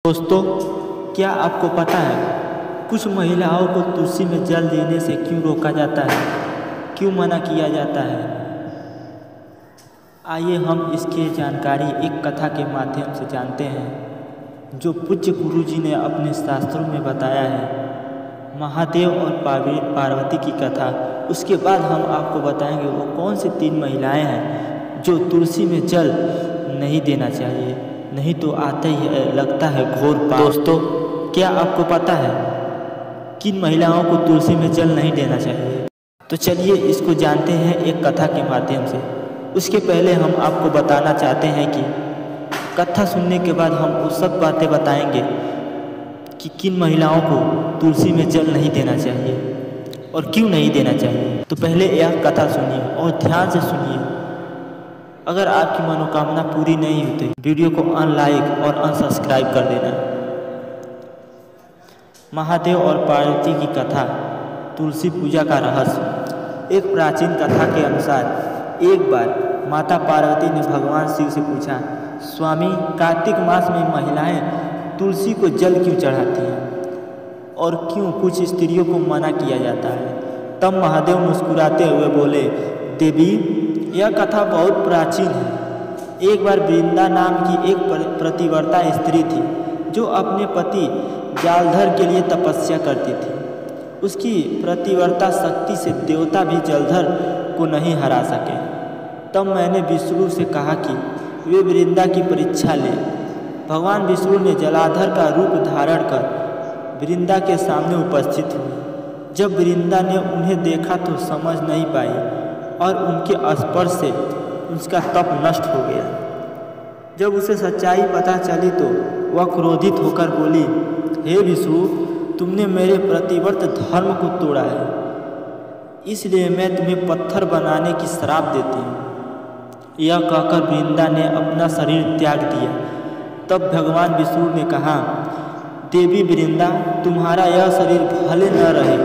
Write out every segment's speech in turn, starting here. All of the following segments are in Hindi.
दोस्तों, क्या आपको पता है कुछ महिलाओं को तुलसी में जल देने से क्यों रोका जाता है, क्यों मना किया जाता है? आइए हम इसकी जानकारी एक कथा के माध्यम से जानते हैं जो पूज्य गुरु जी ने अपने शास्त्रों में बताया है। महादेव और पार्वती की कथा। उसके बाद हम आपको बताएंगे वो कौन सी 3 महिलाएं हैं जो तुलसी में जल नहीं देना चाहिए, नहीं तो आता ही लगता है घोर पाप। दोस्तों, क्या आपको पता है किन महिलाओं को तुलसी में जल नहीं देना चाहिए? तो चलिए इसको जानते हैं एक कथा के माध्यम से। उसके पहले हम आपको बताना चाहते हैं कि कथा सुनने के बाद हम वो सब बातें बताएंगे कि किन महिलाओं को तुलसी में जल नहीं देना चाहिए और क्यों नहीं देना चाहिए। तो पहले यह कथा सुनिए और ध्यान से सुनिए। अगर आपकी मनोकामना पूरी नहीं हुई तो वीडियो को अनलाइक और अनसब्सक्राइब कर देना। महादेव और पार्वती की कथा, तुलसी पूजा का रहस्य। एक प्राचीन कथा के अनुसार एक बार माता पार्वती ने भगवान शिव से पूछा, स्वामी, कार्तिक मास में महिलाएं तुलसी को जल क्यों चढ़ाती हैं और क्यों कुछ स्त्रियों को मना किया जाता है? तब महादेव मुस्कुराते हुए बोले, देवी, यह कथा बहुत प्राचीन है। एक बार वृंदा नाम की एक प्रतिव्रता स्त्री थी जो अपने पति जलधर के लिए तपस्या करती थी। उसकी प्रतिव्रता शक्ति से देवता भी जलधर को नहीं हरा सके। तब मैंने विष्णु से कहा कि वे वृंदा की परीक्षा ले। भगवान विष्णु ने जलाधर का रूप धारण कर वृंदा के सामने उपस्थित हुए। जब वृंदा ने उन्हें देखा तो समझ नहीं पाई और उनके स्पर्श से उसका तप नष्ट हो गया। जब उसे सच्चाई पता चली तो वह क्रोधित होकर बोली, हे विष्णु, तुमने मेरे प्रतिव्रत धर्म को तोड़ा है, इसलिए मैं तुम्हें पत्थर बनाने की श्राप देती हूँ। यह कहकर वृंदा ने अपना शरीर त्याग दिया। तब भगवान विष्णु ने कहा, देवी वृंदा, तुम्हारा यह शरीर भले न रहे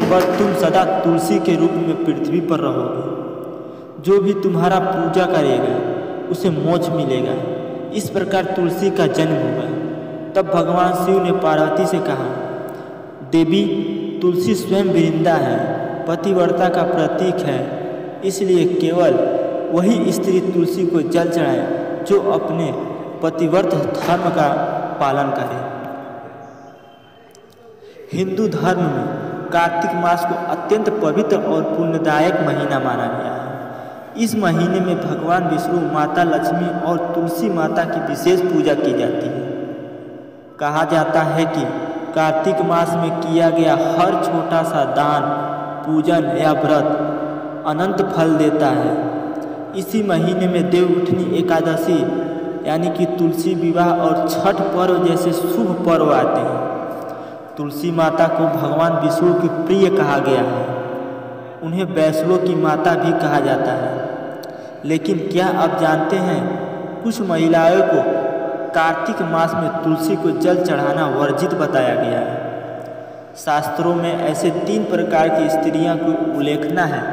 पर तुम सदा तुलसी के रूप में पृथ्वी पर रहोगे। जो भी तुम्हारा पूजा करेगा उसे मोक्ष मिलेगा। इस प्रकार तुलसी का जन्म हुआ। तब भगवान शिव ने पार्वती से कहा, देवी, तुलसी स्वयं वृंदा है, पतिव्रता का प्रतीक है, इसलिए केवल वही स्त्री तुलसी को जल चढ़ाए जो अपने पतिव्रत धर्म का पालन करे। हिंदू धर्म में कार्तिक मास को अत्यंत पवित्र और पुण्यदायक महीना माना गया है। इस महीने में भगवान विष्णु, माता लक्ष्मी और तुलसी माता की विशेष पूजा की जाती है। कहा जाता है कि कार्तिक मास में किया गया हर छोटा सा दान, पूजन या व्रत अनंत फल देता है। इसी महीने में देवउठनी एकादशी यानी कि तुलसी विवाह और छठ पर्व जैसे शुभ पर्व आते हैं। तुलसी माता को भगवान विष्णु की प्रिय कहा गया है। उन्हें वैष्णो की माता भी कहा जाता है। लेकिन क्या आप जानते हैं, कुछ महिलाओं को कार्तिक मास में तुलसी को जल चढ़ाना वर्जित बताया गया है। शास्त्रों में ऐसे 3 प्रकार की स्त्रियां को उल्लेखना है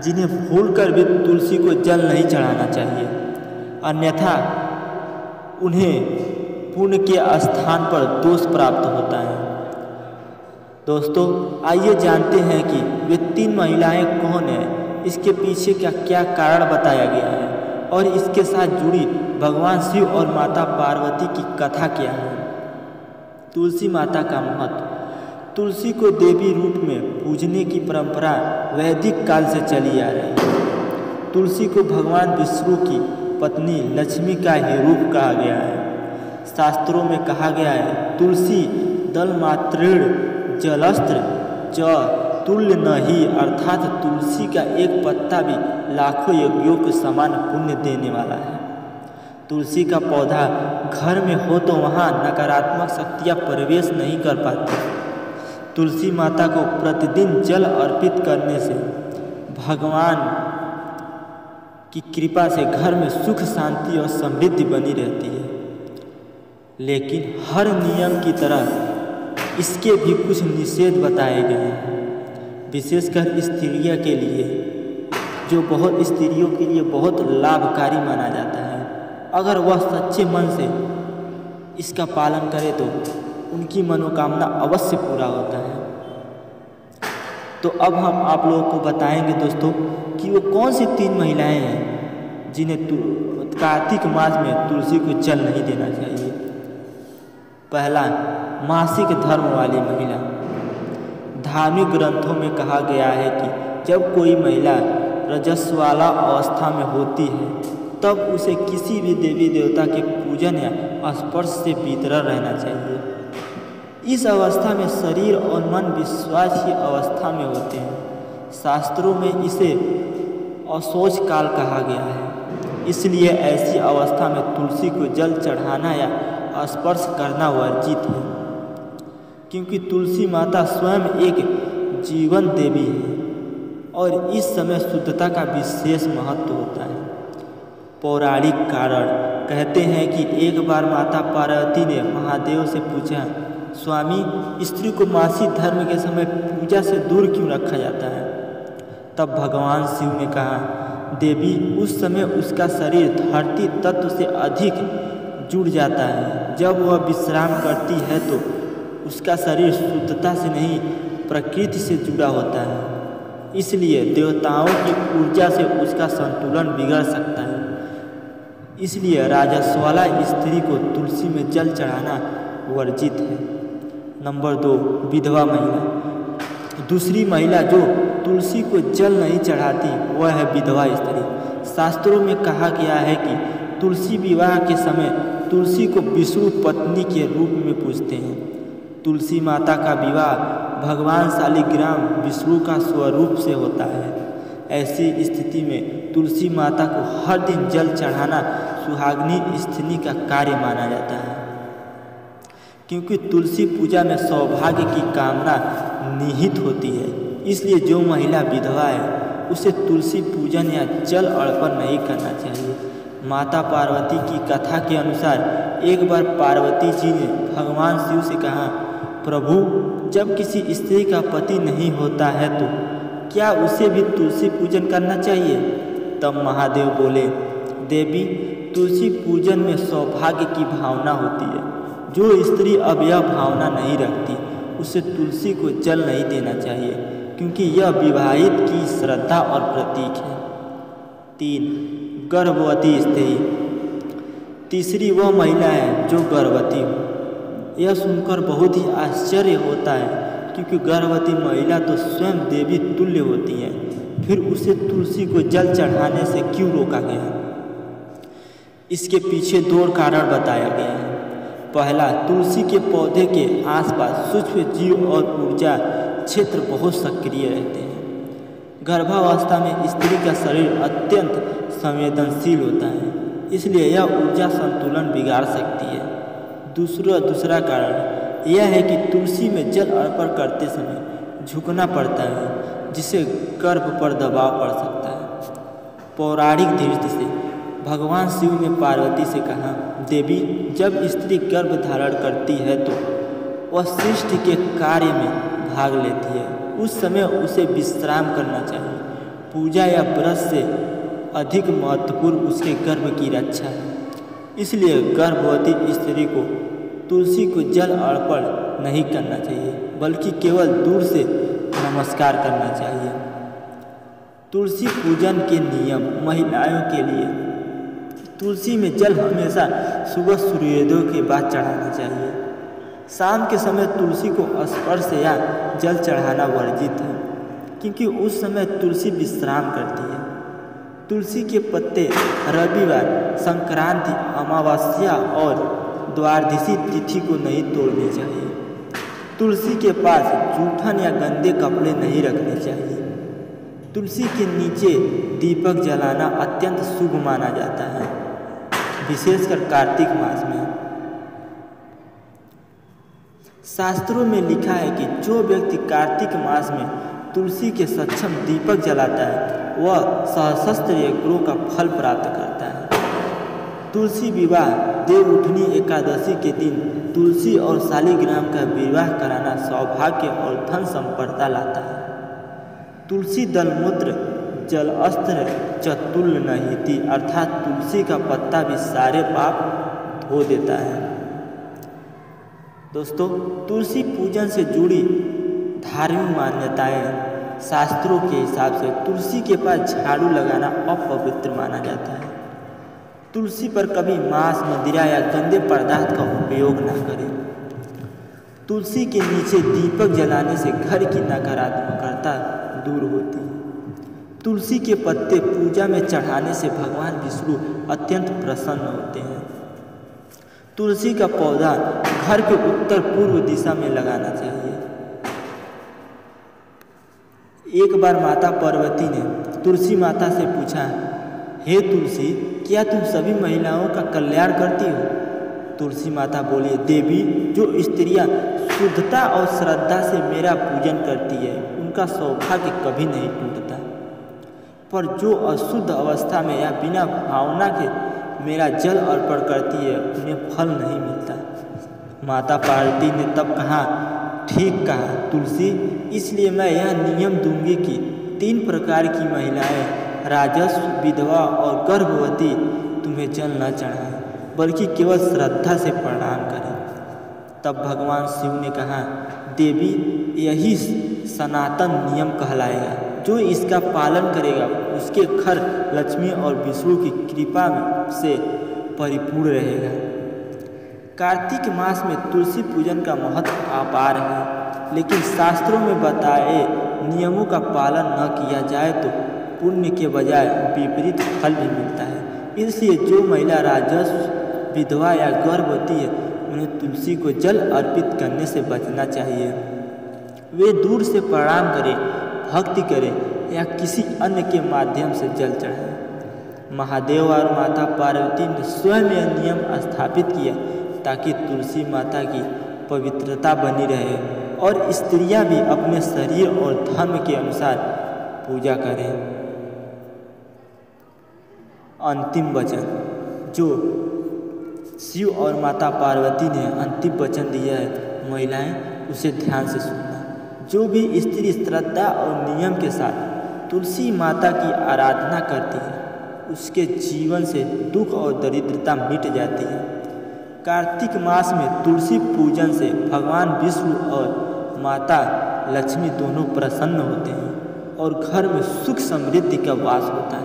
जिन्हें भूलकर भी तुलसी को जल नहीं चढ़ाना चाहिए, अन्यथा उन्हें पुण्य के स्थान पर दोष प्राप्त होता है। दोस्तों, आइए जानते हैं कि वे 3 महिलाएं कौन हैं, इसके पीछे क्या कारण बताया गया है और इसके साथ जुड़ी भगवान शिव और माता पार्वती की कथा क्या है। तुलसी माता का महत्व। तुलसी को देवी रूप में पूजने की परंपरा वैदिक काल से चली आ रही है। तुलसी को भगवान विष्णु की पत्नी लक्ष्मी का ही रूप कहा गया है। शास्त्रों में कहा गया है, तुलसी दल मात्रेण जलस्त्र च तुल्य नहीं, अर्थात तुलसी का एक पत्ता भी लाखों यज्ञों के समान पुण्य देने वाला है। तुलसी का पौधा घर में हो तो वहाँ नकारात्मक शक्तियाँ प्रवेश नहीं कर पाती। तुलसी माता को प्रतिदिन जल अर्पित करने से भगवान की कृपा से घर में सुख, शांति और समृद्धि बनी रहती है। लेकिन हर नियम की तरह इसके भी कुछ निषेध बताए गए हैं, विशेषकर स्त्रियों के लिए, जो स्त्रियों के लिए बहुत लाभकारी माना जाता है। अगर वह सच्चे मन से इसका पालन करें तो उनकी मनोकामना अवश्य पूरा होता है। तो अब हम आप लोगों को बताएंगे दोस्तों कि वो कौन सी 3 महिलाएं हैं जिन्हें कार्तिक मास में तुलसी को जल नहीं देना चाहिए। पहला, मासिक धर्म वाली महिला। धार्मिक ग्रंथों में कहा गया है कि जब कोई महिला रजस्वाला अवस्था में होती है तब उसे किसी भी देवी देवता के पूजन या स्पर्श से भीतर रहना चाहिए। इस अवस्था में शरीर और मन विश्वास की अवस्था में होते हैं। शास्त्रों में इसे अशौच काल कहा गया है। इसलिए ऐसी अवस्था में तुलसी को जल चढ़ाना या स्पर्श करना वर्जित है, क्योंकि तुलसी माता स्वयं एक जीवन देवी है और इस समय शुद्धता का विशेष महत्व होता है। पौराणिक कारण कहते हैं कि एक बार माता पार्वती ने महादेव से पूछा, स्वामी, स्त्री को मासिक धर्म के समय पूजा से दूर क्यों रखा जाता है? तब भगवान शिव ने कहा, देवी, उस समय उसका शरीर धरती तत्व से अधिक जुड़ जाता है। जब वह विश्राम करती है तो उसका शरीर शुद्धता से नहीं प्रकृति से जुड़ा होता है। इसलिए देवताओं की ऊर्जा से उसका संतुलन बिगड़ सकता है। इसलिए राजस्वाला स्त्री को तुलसी में जल चढ़ाना वर्जित है। नंबर 2, विधवा महिला। दूसरी महिला जो तुलसी को जल नहीं चढ़ाती वह है विधवा स्त्री। शास्त्रों में कहा गया है कि तुलसी विवाह के समय तुलसी को विष्णु पत्नी के रूप में पूजते हैं। तुलसी माता का विवाह भगवान शालिग्राम विष्णु का स्वरूप से होता है। ऐसी स्थिति में तुलसी माता को हर दिन जल चढ़ाना सुहागनी स्त्री का कार्य माना जाता है, क्योंकि तुलसी पूजा में सौभाग्य की कामना निहित होती है। इसलिए जो महिला विधवा है उसे तुलसी पूजन या जल अर्पण नहीं करना चाहिए। माता पार्वती की कथा के अनुसार एक बार पार्वती जी ने भगवान शिव से कहा, प्रभु, जब किसी स्त्री का पति नहीं होता है तो क्या उसे भी तुलसी पूजन करना चाहिए? तब महादेव बोले, देवी, तुलसी पूजन में सौभाग्य की भावना होती है। जो स्त्री अब यह भावना नहीं रखती उसे तुलसी को जल नहीं देना चाहिए, क्योंकि यह विवाहित की श्रद्धा और प्रतीक है। 3, गर्भवती स्त्री। तीसरी वह महिला है जो गर्भवती हो। यह सुनकर बहुत ही आश्चर्य होता है, क्योंकि गर्भवती महिला तो स्वयं देवी तुल्य होती है, फिर उसे तुलसी को जल चढ़ाने से क्यों रोका गया? इसके पीछे 2 कारण बताया गया है। पहला, तुलसी के पौधे के आसपास सूक्ष्म जीव और ऊर्जा क्षेत्र बहुत सक्रिय रहते हैं। गर्भावस्था में स्त्री का शरीर अत्यंत संवेदनशील होता है, इसलिए यह ऊर्जा संतुलन बिगाड़ सकती है। दूसरा कारण यह है कि तुलसी में जल अर्पण करते समय झुकना पड़ता है, जिससे गर्भ पर दबाव पड़ सकता है। पौराणिक दृष्टि से भगवान शिव ने पार्वती से कहा, देवी, जब स्त्री गर्भ धारण करती है तो वह सृष्टि के कार्य में भाग लेती है। उस समय उसे विश्राम करना चाहिए। पूजा या व्रत से अधिक महत्वपूर्ण उसके गर्भ की रक्षा है। इसलिए गर्भवती स्त्री को तुलसी को जल अर्पण नहीं करना चाहिए, बल्कि केवल दूर से नमस्कार करना चाहिए। तुलसी पूजन के नियम। महिलाओं के लिए तुलसी में जल हमेशा सुबह सूर्योदय के बाद चढ़ाना चाहिए। शाम के समय तुलसी को स्पर्श या जल चढ़ाना वर्जित है, क्योंकि उस समय तुलसी विश्राम करती है। तुलसी के पत्ते रविवार, संक्रांति, अमावस्या और द्वादशी तिथि को नहीं तोड़ने चाहिए। तुलसी के पास जूठन या गंदे कपड़े नहीं रखने चाहिए। तुलसी के नीचे दीपक जलाना अत्यंत शुभ माना जाता है, विशेषकर कार्तिक मास में। शास्त्रों में लिखा है कि जो व्यक्ति कार्तिक मास में तुलसी के सक्षम दीपक जलाता है वह सहस्त्र यज्ञों का फल प्राप्त करता है। तुलसी विवाह देवउठनी एकादशी के दिन तुलसी और शालिग्राम का विवाह कराना सौभाग्य और धन संपदा लाता है। तुलसी दलमूत्र जलअस्त्र चतुल नहिति, अर्थात तुलसी का पत्ता भी सारे पाप धो देता है। दोस्तों, तुलसी पूजन से जुड़ी धार्मिक मान्यताएं शास्त्रों के हिसाब से तुलसी के पास झाड़ू लगाना अपवित्र माना जाता है। तुलसी पर कभी मांस, मदिरा या गंदे पदार्थ का उपयोग ना करें। तुलसी के नीचे दीपक जलाने से घर की नकारात्मकता दूर होती है। तुलसी के पत्ते पूजा में चढ़ाने से भगवान विष्णु अत्यंत प्रसन्न होते हैं। तुलसी का पौधा घर के उत्तर पूर्व दिशा में लगाना चाहिए। एक बार माता पार्वती ने तुलसी माता से पूछा, हे तुलसी, क्या तुम सभी महिलाओं का कल्याण करती हो? तुलसी माता बोली, देवी, जो स्त्रियां शुद्धता और श्रद्धा से मेरा पूजन करती है उनका सौभाग्य कभी नहीं टूटता, पर जो अशुद्ध अवस्था में या बिना भावना के मेरा जल अर्पण करती है उन्हें फल नहीं मिलता। माता पार्वती ने तब कहा, ठीक कहा तुलसी, इसलिए मैं यह नियम दूंगी कि 3 प्रकार की महिलाएं, राजस्व, विधवा और गर्भवती, तुम्हें जल न चढ़ाएं बल्कि केवल श्रद्धा से प्रणाम करें। तब भगवान शिव ने कहा, देवी, यही सनातन नियम कहलाएगा। जो इसका पालन करेगा उसके घर लक्ष्मी और विष्णु की कृपा से परिपूर्ण रहेगा। कार्तिक मास में तुलसी पूजन का महत्व अपार है, लेकिन शास्त्रों में बताए नियमों का पालन न किया जाए तो पुण्य के बजाय विपरीत फल भी मिलता है। इसलिए जो महिला राजस्व, विधवा या गर्भवती है उन्हें तुलसी को जल अर्पित करने से बचना चाहिए। वे दूर से प्रणाम करें, भक्ति करें या किसी अन्य के माध्यम से जल चढ़ाएं। महादेव और माता पार्वती ने स्वयं यह नियम स्थापित किया ताकि तुलसी माता की पवित्रता बनी रहे और स्त्रियां भी अपने शरीर और धर्म के अनुसार पूजा करें। अंतिम वचन, जो शिव और माता पार्वती ने अंतिम वचन दिया है, महिलाएं उसे ध्यान से सुनना। जो भी स्त्री श्रद्धा और नियम के साथ तुलसी माता की आराधना करती है उसके जीवन से दुख और दरिद्रता मिट जाती है। कार्तिक मास में तुलसी पूजन से भगवान विष्णु और माता लक्ष्मी दोनों प्रसन्न होते हैं और घर में सुख समृद्धि का वास होता है।